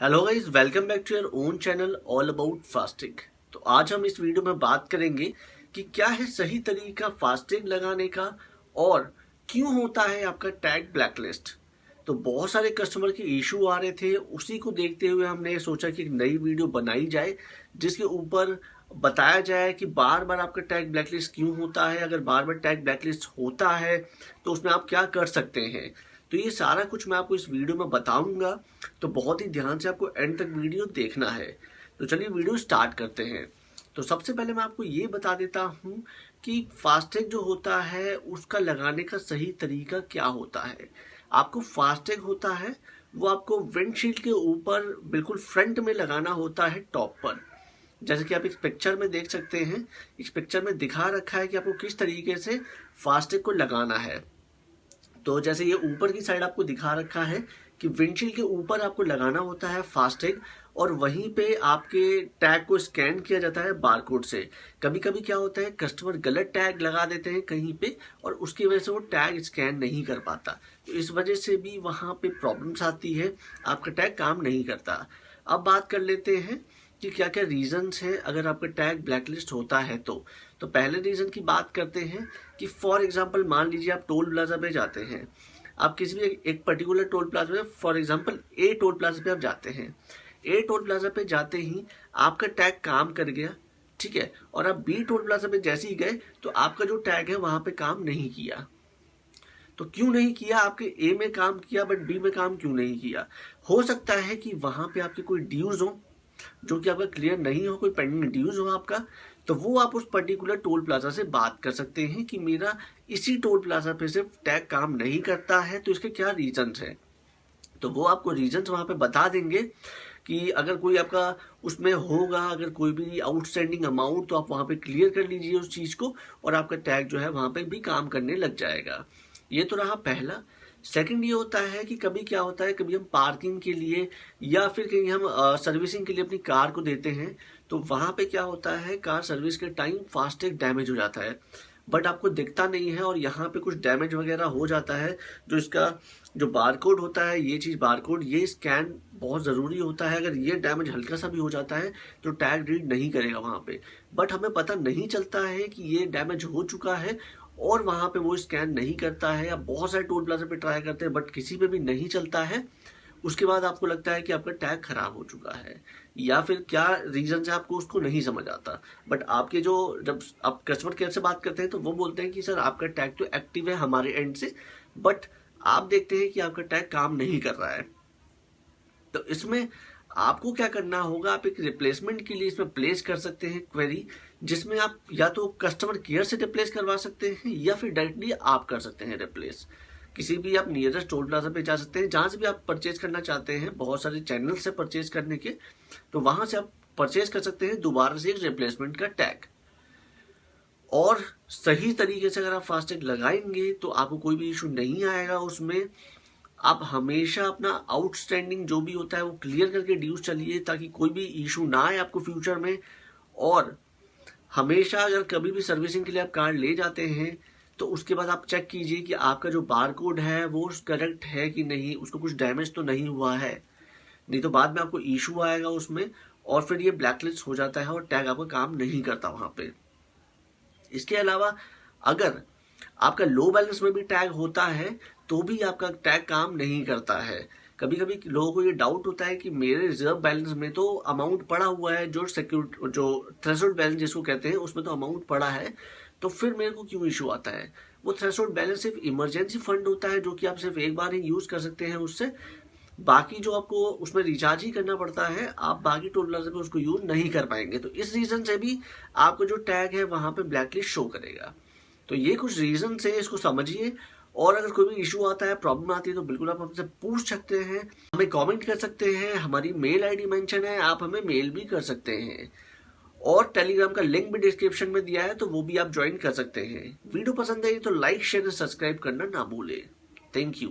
Hello guys, welcome back to your own channel all about fasting. तो आज हम इस वीडियो में बात करेंगे कि क्या है सही तरीका फास्टिंग लगाने का और क्यों होता है आपका टैग ब्लैकलिस्ट। तो बहुत सारे कस्टमर के इशू आ रहे थे, उसी को देखते हुए हमने सोचा कि एक नई वीडियो बनाई जाए जिसके ऊपर बताया जाए कि बार बार आपका टैग ब्लैकलिस्ट क्यों होता है। अगर बार बार टैग ब्लैकलिस्ट होता है तो उसमें आप क्या कर सकते हैं। तो ये सारा कुछ मैं आपको इस वीडियो में बताऊंगा, तो बहुत ही ध्यान से आपको एंड तक वीडियो देखना है। तो चलिए वीडियो स्टार्ट करते हैं। तो सबसे पहले मैं आपको ये बता देता हूँ कि फास्टैग जो होता है उसका लगाने का सही तरीका क्या होता है। आपको फास्टैग होता है वो आपको विंडशील्ड के ऊपर बिल्कुल फ्रंट में लगाना होता है, टॉप पर। जैसे कि आप इस पिक्चर में देख सकते हैं, इस पिक्चर में दिखा रखा है कि आपको किस तरीके से फास्टैग को लगाना है। तो जैसे ये ऊपर की साइड आपको दिखा रखा है कि विंडशील्ड के ऊपर आपको लगाना होता है फास्टैग, और वहीं पे आपके टैग को स्कैन किया जाता है बारकोड से। कभी कभी क्या होता है, कस्टमर गलत टैग लगा देते हैं कहीं पे और उसकी वजह से वो टैग स्कैन नहीं कर पाता, तो इस वजह से भी वहां पे प्रॉब्लम्स आती है, आपका टैग काम नहीं करता। अब बात कर लेते हैं कि क्या क्या रीजंस है अगर आपका टैग ब्लैकलिस्ट होता है। तो पहले रीजन की बात करते हैं कि फॉर एग्जांपल मान लीजिए आप टोल प्लाजा पे जाते हैं। आप किसी भी एक पर्टिकुलर टोल प्लाजा पे, for example A toll plaza पे आप जाते हैं। ए टोल प्लाजा पे जाते ही आपका टैग काम कर गया, ठीक है, और आप बी टोल प्लाजा पे जैसे ही गए तो आपका जो टैग है वहां पे काम नहीं किया। तो क्यों नहीं किया, आपके ए में काम किया बट बी में काम क्यों नहीं किया। हो सकता है कि वहां पे आपके कोई ड्यूज हो जो कि आपका क्लियर नहीं हो, कोई पेंडिंग ड्यूज हो आपका। तो वो आप उस पर्टिकुलर टोल प्लाजा से बात कर सकते हैं कि मेरा इसी टोल प्लाजा पे सिर्फ टैग काम नहीं करता है, तो इसके क्या रीजंस हैं। तो वो आपको रीजंस वहां पे बता देंगे कि अगर कोई आपका उसमें होगा, अगर कोई भी आउटस्टैंडिंग अमाउंट, तो आप वहां पे क्लियर कर लीजिए उस चीज को और आपका टैग जो है वहां पे भी काम करने लग जाएगा। ये तो रहा पहला। सेकंड ये होता है कि कभी क्या होता है, कभी हम पार्किंग के लिए या फिर कहीं हम सर्विसिंग के लिए अपनी कार को देते हैं, तो वहां पे क्या होता है, कार सर्विस के टाइम फास्टैग डैमेज हो जाता है बट आपको दिखता नहीं है, और यहाँ पे कुछ डैमेज वगैरह हो जाता है। जो इसका जो बारकोड होता है, ये चीज बारकोड, ये स्कैन बहुत जरूरी होता है। अगर ये डैमेज हल्का सा भी हो जाता है तो टैग रीड नहीं करेगा वहां पे, बट हमें पता नहीं चलता है कि ये डैमेज हो चुका है और वहां पे वो स्कैन नहीं करता है। आप बहुत सारे टोल प्लाजा पे ट्राई करते हैं बट किसी पे भी नहीं चलता है। उसके बाद आपको लगता है कि आपका टैग खराब हो चुका है, या फिर क्या रीजन है आपको उसको नहीं समझ आता। बट आपके जो जब आप कस्टमर केयर से बात करते हैं तो वो बोलते हैं कि सर आपका टैग तो एक्टिव है हमारे एंड से, बट आप देखते हैं कि आपका टैग काम नहीं कर रहा है। तो इसमें आपको क्या करना होगा, आप एक रिप्लेसमेंट के लिए इसमें प्लेस कर सकते हैं क्वेरी, जिसमें आप या तो कस्टमर केयर से रिप्लेस करवा सकते हैं या फिर डायरेक्टली आप कर सकते हैं रिप्लेस। किसी भी आप नियरेस्ट टोल प्लाजा पे जा सकते हैं, जहां से भी आप परचेज करना चाहते हैं, बहुत सारे चैनल से परचेज करने के, तो वहां से आप परचेज कर सकते हैं दोबारा से एक रिप्लेसमेंट का टैग। और सही तरीके से अगर आप फास्टैग लगाएंगे तो आपको कोई भी इशू नहीं आएगा उसमें। आप हमेशा अपना आउटस्टैंडिंग जो भी होता है वो क्लियर करके ड्यूज चलिए, ताकि कोई भी इशू ना आए आपको फ्यूचर में। और हमेशा अगर कभी भी सर्विसिंग के लिए आप कार ले जाते हैं तो उसके बाद आप चेक कीजिए कि आपका जो बारकोड है वो करेक्ट है कि नहीं, उसको कुछ डैमेज तो नहीं हुआ है, नहीं तो बाद में आपको इशू आएगा उसमें और फिर ये ब्लैकलिस्ट हो जाता है और टैग आपका काम नहीं करता वहां पे। इसके अलावा अगर आपका लो बैलेंस में भी टैग होता है तो भी आपका टैग काम नहीं करता है। कभी कभी लोगों को ये डाउट होता है कि मेरे रिजर्व बैलेंस में तो अमाउंट पड़ा हुआ है, जो सिक्योर जो थ्रेशोल्ड बैलेंस जिसको कहते हैं उसमें तो अमाउंट पड़ा है, तो फिर मेरे को क्यों इशू आता है। वो थ्रेशोल्ड बैलेंस सिर्फ इमरजेंसी फंड होता है जो कि आप सिर्फ एक बार ही यूज कर सकते हैं उससे, बाकी जो आपको उसमें रिचार्ज ही करना पड़ता है, आप बाकी टोल प्लाजा पे उसको यूज नहीं कर पाएंगे। तो इस रीजन से भी आपको जो टैग है वहां पे ब्लैकलिस्ट शो करेगा। तो ये कुछ रीजन है, इसको समझिए। और अगर कोई भी इशू आता है, प्रॉब्लम आती है, तो बिल्कुल आप हमसे पूछ सकते हैं, हमें कमेंट कर सकते हैं, हमारी मेल आईडी मेंशन है, आप हमें मेल भी कर सकते हैं। और टेलीग्राम का लिंक भी डिस्क्रिप्शन में दिया है, तो वो भी आप ज्वाइन कर सकते हैं। वीडियो पसंद आई तो लाइक शेयर और सब्सक्राइब करना ना भूले। Thank you.